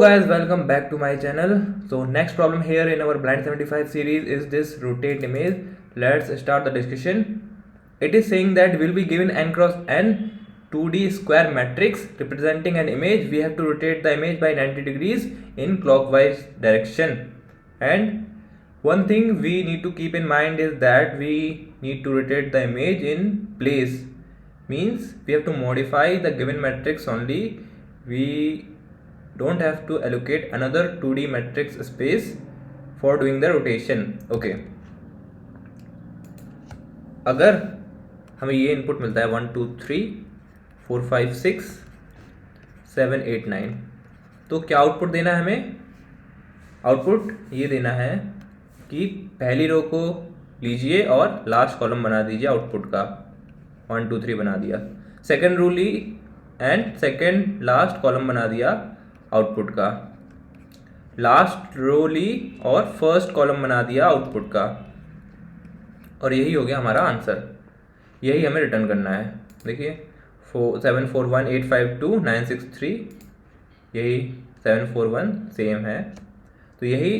Guys, welcome back to my channel. So next problem here in our blind 75 series is this rotate image. Let's start the discussion. It is saying that we'll be given n cross n 2D square matrix representing an image. We have to rotate the image by 90 degrees in clockwise direction. And one thing we need to keep in mind is that we need to rotate the image in place. Means we have to modify the given matrix only. We don't have to allocate another 2D matrix space for doing the rotation. Okay, अगर हमें ये input मिलता है 1 2 3 4 5 6 7 8 9, तो क्या output देना है हमें? आउटपुट ये देना है कि पहली रो को लीजिए और लास्ट कॉलम बना दीजिए आउटपुट का। 1 2 3 बना दिया, सेकेंड रो ली एंड सेकेंड लास्ट कॉलम बना दिया आउटपुट का, लास्ट रो ली और फर्स्ट कॉलम बना दिया आउटपुट का, और यही हो गया हमारा आंसर। यही हमें रिटर्न करना है। देखिए 7 4 1 8 5 2 9 6 3, यही 7 4 1 सेम है। तो यही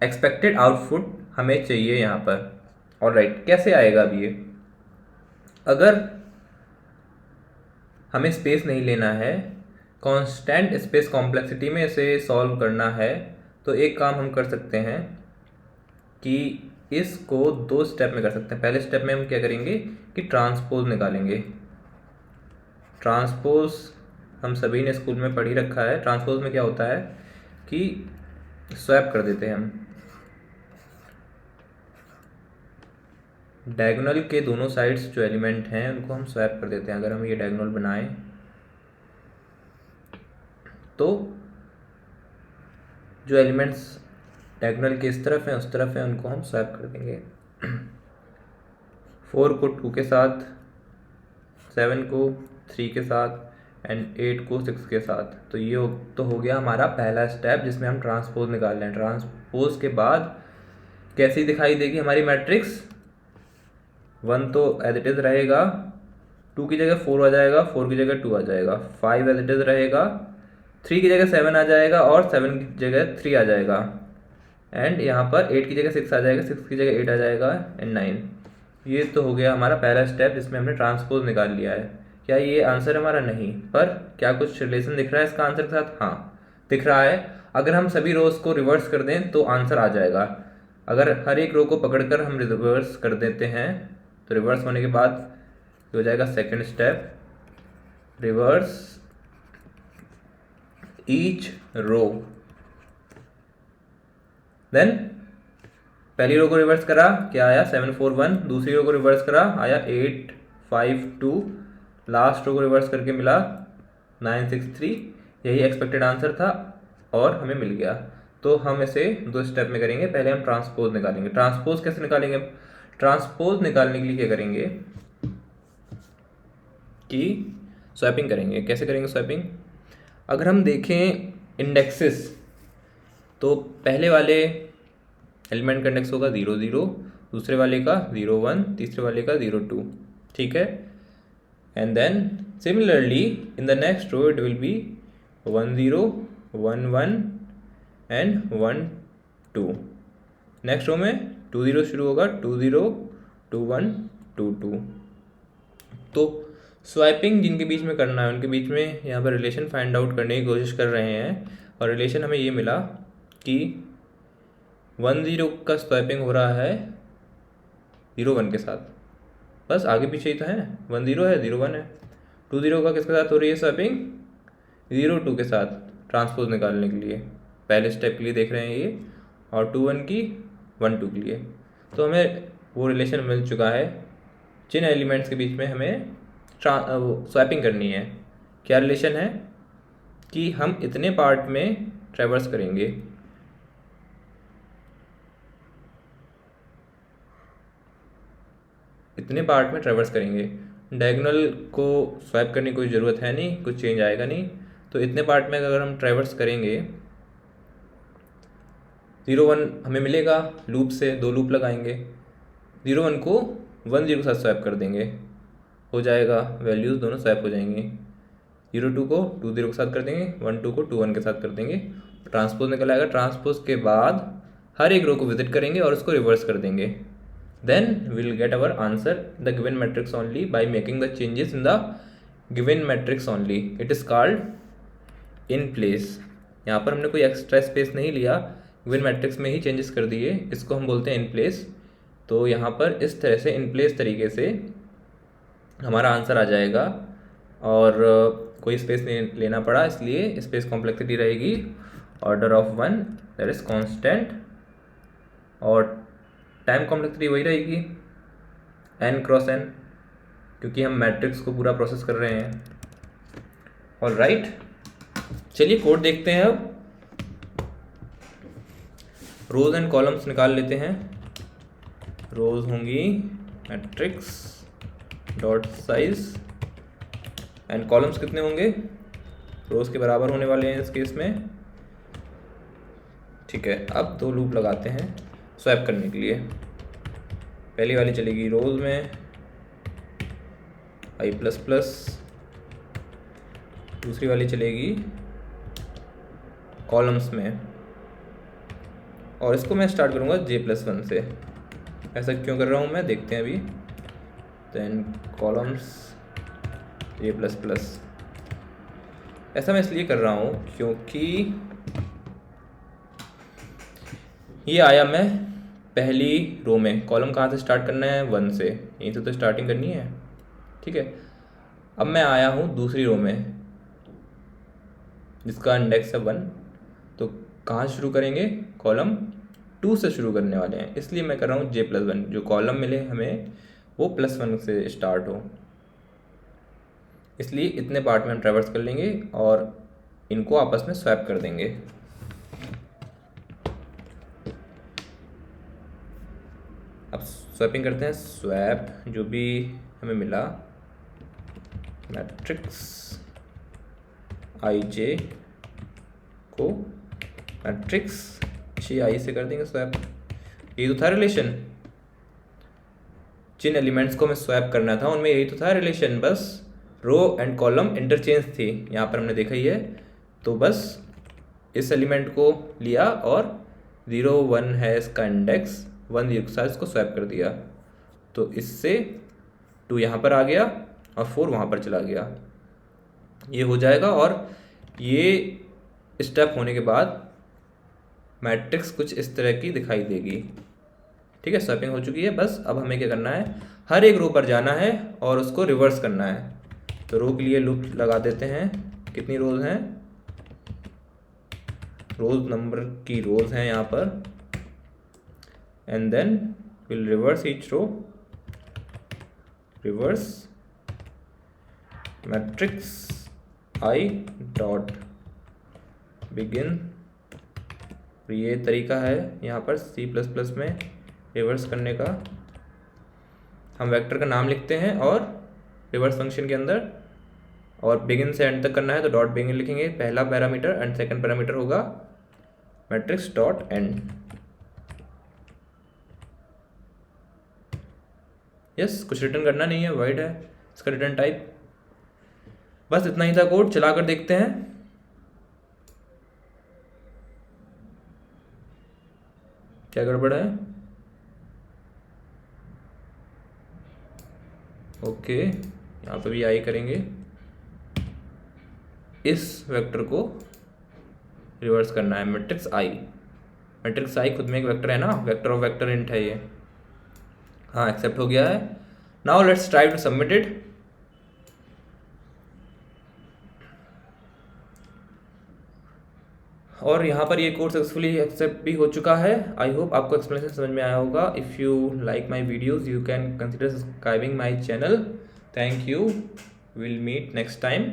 एक्सपेक्टेड आउटपुट हमें चाहिए यहाँ पर। और राइट, कैसे आएगा अब ये? अगर हमें स्पेस नहीं लेना है, कांस्टेंट स्पेस कॉम्प्लेक्सिटी में इसे सॉल्व करना है, तो एक काम हम कर सकते हैं कि इसको दो स्टेप में कर सकते हैं। पहले स्टेप में हम क्या करेंगे कि ट्रांसपोज निकालेंगे। ट्रांसपोज हम सभी ने स्कूल में पढ़ ही रखा है। ट्रांसपोज में क्या होता है कि स्वैप कर देते हैं हम डायगोनल के दोनों साइड्स जो एलिमेंट हैं उनको हम स्वैप कर देते हैं। अगर हम ये डायगोनल बनाएं तो जो एलिमेंट्स डायगोनल के इस तरफ हैं उस तरफ हैं उनको हम स्वैप कर देंगे। 4 को 2 के साथ, 7 को 3 के साथ एंड 8 को 6 के साथ। तो ये तो हो गया हमारा पहला स्टेप जिसमें हम ट्रांसपोज निकाल रहे हैं। ट्रांसपोज के बाद कैसी दिखाई देगी हमारी मैट्रिक्स? 1 तो एज इट इज़ रहेगा, 2 की जगह 4 आ जाएगा, 4 की जगह 2 आ जाएगा, 5 एज इट इज़ रहेगा, 3 की जगह 7 आ जाएगा और 7 की जगह 3 आ जाएगा, एंड यहाँ पर 8 की जगह 6 आ जाएगा, 6 की जगह 8 आ जाएगा एंड 9। ये तो हो गया हमारा पहला स्टेप जिसमें हमने ट्रांसपोज निकाल लिया है। क्या ये आंसर हमारा? नहीं, पर क्या कुछ रिलेशन दिख रहा है इसका आंसर के साथ? हाँ, दिख रहा है। अगर हम सभी रोज को रिवर्स कर दें तो आंसर आ जाएगा। अगर हर एक रो को पकड़कर हम रिवर्स कर देते हैं तो रिवर्स होने के बाद हो जाएगा second step, reverse each row. Then पहली रो को रिवर्स करा, क्या आया? 7 4 1। दूसरी रो को रिवर्स करा, आया 8 5 2। लास्ट रो को रिवर्स करके मिला 9 6 3। यही एक्सपेक्टेड आंसर था और हमें मिल गया। तो हम इसे दो स्टेप में करेंगे। पहले हम ट्रांसपोज निकालेंगे। ट्रांसपोज कैसे निकालेंगे? ट्रांसपोज निकालने के लिए क्या करेंगे कि स्वैपिंग करेंगे। कैसे करेंगे स्वैपिंग? अगर हम देखें इंडेक्सेस, तो पहले वाले एलिमेंट का इंडेक्स होगा 0 0, दूसरे वाले का 0 1, तीसरे वाले का 0 2, ठीक है। And then similarly in the next row it will be 1 0 1 1 and 1 2। Next row में 2 0 शुरू होगा, 2 0 2 1 2 2। तो स्वाइपिंग जिनके बीच में करना है उनके बीच में यहाँ पर रिलेशन फाइंड आउट करने की कोशिश कर रहे हैं, और रिलेशन हमें ये मिला कि 1 0 का स्वाइपिंग हो रहा है 0 1 के साथ। बस आगे पीछे ही तो है, 1 0 है 0 1 है। 2 0 का किसके साथ हो रही है स्वाइपिंग? 0 2 के साथ। ट्रांसपोज निकालने के लिए पहले स्टेप के लिए देख रहे हैं ये, और 2 1 की 1 2 के लिए। तो हमें वो रिलेशन मिल चुका है जिन एलिमेंट्स के बीच में हमें स्वैपिंग करनी है। क्या रिलेशन है? कि हम इतने पार्ट में ट्रेवर्स करेंगे। इतने पार्ट में ट्रेवर्स करेंगे। डायगोनल को स्वैप करने की कोई ज़रूरत है नहीं, कुछ चेंज आएगा नहीं। तो इतने पार्ट में अगर हम ट्रेवर्स करेंगे, 0 1 हमें मिलेगा लूप से, 2 लूप लगाएंगे, 0 1 को 1 0 के साथ स्वैप कर देंगे, हो जाएगा वैल्यूज़ दोनों स्वैप हो जाएंगी। 0 2 को 2 0 के साथ कर देंगे, 1 2 को 2 1 के साथ कर देंगे, ट्रांसपोज निकल आएगा, ट्रांसपोज के बाद हर एक रो को विजिट करेंगे और उसको रिवर्स कर देंगे, then will get our answer the given matrix only by making the changes in the given matrix only, it is called in place. यहाँ पर हमने कोई एक्स्ट्रा स्पेस नहीं लिया, गिवन मैट्रिक्स में ही चेंजेस कर दिए, इसको हम बोलते हैं इन प्लेस। तो यहाँ पर इस तरह से इन प्लेस तरीके से हमारा आंसर आ जाएगा और कोई स्पेस नहीं लेना पड़ा, इसलिए स्पेस कॉम्प्लेक्सिटी रहेगी order of 1 that is constant, और टाइम कॉम्प्लेक्सिटी वही रहेगी n क्रॉस n, क्योंकि हम मैट्रिक्स को पूरा प्रोसेस कर रहे हैं। ऑलराइट, चलिए कोड देखते हैं। अब रोज एंड कॉलम्स निकाल लेते हैं। रोज होंगी matrix dot size and columns कितने होंगे, रोज के बराबर होने वाले हैं इस केस में। ठीक है, अब दो लूप लगाते हैं स्वैप करने के लिए। पहली वाली चलेगी रोज में i प्लस प्लस, दूसरी वाली चलेगी कॉलम्स में, और इसको मैं स्टार्ट करूँगा j+1 से। ऐसा क्यों कर रहा हूँ मैं, देखते हैं अभी। देन कॉलम्स j++, ऐसा मैं इसलिए कर रहा हूँ क्योंकि ये आया मैं पहली रो में, कॉलम कहाँ से स्टार्ट करना है 1 से, यहीं से तो स्टार्टिंग करनी है। ठीक है, अब मैं आया हूँ दूसरी रो में जिसका इंडेक्स है 1, तो कहाँ से शुरू करेंगे, कॉलम 2 से शुरू करने वाले हैं, इसलिए मैं कर रहा हूँ j+1, जो कॉलम मिले हमें वो +1 से स्टार्ट हो, इसलिए इतने पार्ट में हम ट्रैवर्स कर लेंगे और इनको आपस में स्वैप कर देंगे। अब स्वैपिंग करते हैं। स्वैप जो भी हमें मिला मैट्रिक्स IJ को मैट्रिक्स JI से कर देंगे स्वैप। ये तो था रिलेशन, जिन एलिमेंट्स को हमें स्वैप करना था उनमें यही तो था रिलेशन, बस रो एंड कॉलम इंटरचेंज थी, यहाँ पर हमने देखा ही है। तो बस इस एलिमेंट को लिया और 0 1 है इसका इंडेक्स, 1 0 के साथ इसको स्वैप कर दिया, तो इससे 2 यहाँ पर आ गया और 4 वहाँ पर चला गया, ये हो जाएगा। और ये स्टेप होने के बाद मैट्रिक्स कुछ इस तरह की दिखाई देगी। ठीक है, स्वैपिंग हो चुकी है। बस अब हमें क्या करना है, हर एक रो पर जाना है और उसको रिवर्स करना है। तो रो के लिए लूप लगा देते हैं। कितनी रोज हैं, रोज नंबर की रोज हैं यहाँ पर, and then will reverse each row, reverse matrix I dot begin. ये तरीका है यहाँ पर C++ में रिवर्स करने का। हम वेक्टर का नाम लिखते हैं और रिवर्स फंक्शन के अंदर, और बिगिन से एंड तक करना है तो डॉट बिगिन लिखेंगे पहला पैरामीटर, एंड सेकंड पैरामीटर होगा मैट्रिक्स डॉट एंड। यस, कुछ रिटर्न करना नहीं है, वाइड है इसका रिटर्न टाइप। बस इतना ही था कोड, चला कर देखते हैं। क्या गड़बड़ है, ओके, यहाँ पे भी आई करेंगे, इस वेक्टर को रिवर्स करना है मैट्रिक्स I। मैट्रिक्स I खुद में एक वेक्टर है ना, वेक्टर ऑफ वेक्टर इंट है ये। हाँ, एक्सेप्ट हो गया है। Now let's try to submit it. और यहाँ पर ये कोड सक्सेसफुली एक्सेप्ट भी हो चुका है। आई होप आपको एक्सप्लेनेशन समझ में आया होगा। If you like my videos you can consider subscribing my channel. Thank you, will meet next time.